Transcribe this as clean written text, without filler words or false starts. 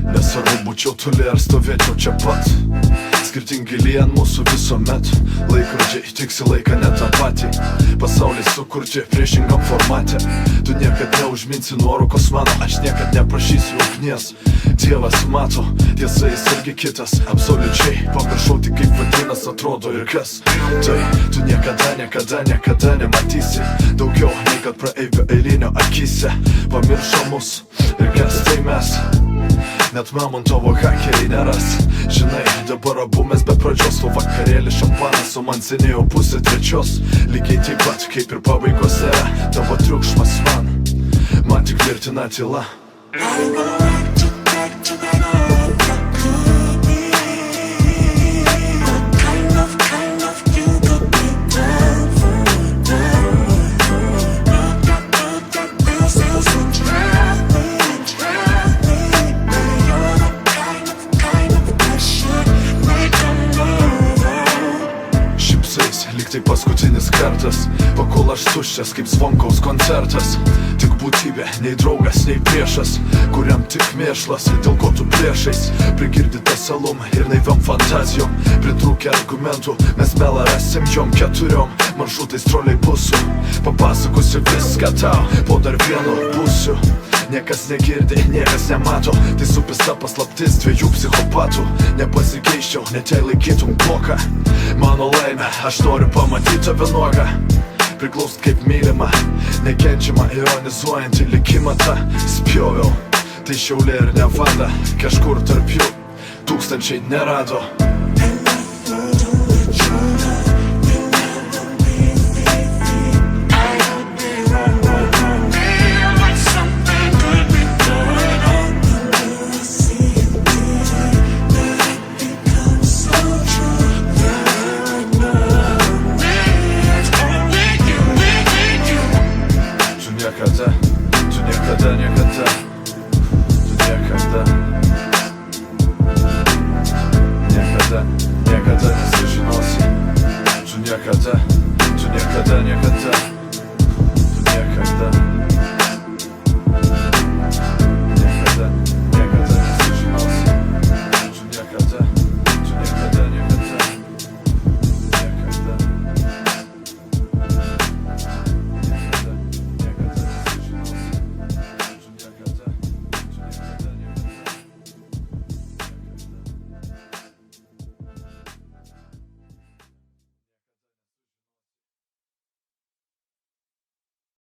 Nesvarbu būčiau toli ar stovėčiau čia pat, skirtingi lien mūsų visuomet. Laikrodžiai tiksi laiką ne tą patį, pasaulis sukurti priešingam formate. Tu niekad neužminsi nuorūkos mano, aš niekad neprašysiu ugnies. Dievas mato, tiesa jis irgi kitas, absoliučiai pamiršau tik kaip vadinas atrodo ir kas. Tai tu niekada nematysi daugiau nei kad praeivio eilinio akise. Pamiršo mus ir kas tai mes, net mamontovo hakeriai neras. Žinai, dabar abu mes be pradžios, o vakarėlį šampanas su man senėjo pusė trečios. Lygiai taip pat kaip ir pabaigos era, tavo triukšmas man tik tvirtina tyla. Lyg tai paskutinis kartas, pakol aš tuščias kaip Zvonkaus koncertas. Tik būtybė, nei draugas, nei priešas, kuriam tik mėšlas, dėl ko tu priešais. Prigirdyta salum ir naiviom fantazijom, pritrūkę argumentų, mes melą rasim jom keturiom maršrutais troleibusų. Papasakosiu viską tau, po dar vieno būsiu. Niekas negirdi, niekas nemato, tai supisa paslaptis dviejų psichopatų. Nepasikeiščiau, net jei laikytum bloką. Mano laimė, aš noriu pamatyti tave nuogą, priglaust kaip mylima, nekenčiama, ironizuojantį likimą tą spjoviau. Tai Šiauliai ir Nevada, kažkur tarp jų tūkstančiai nerado.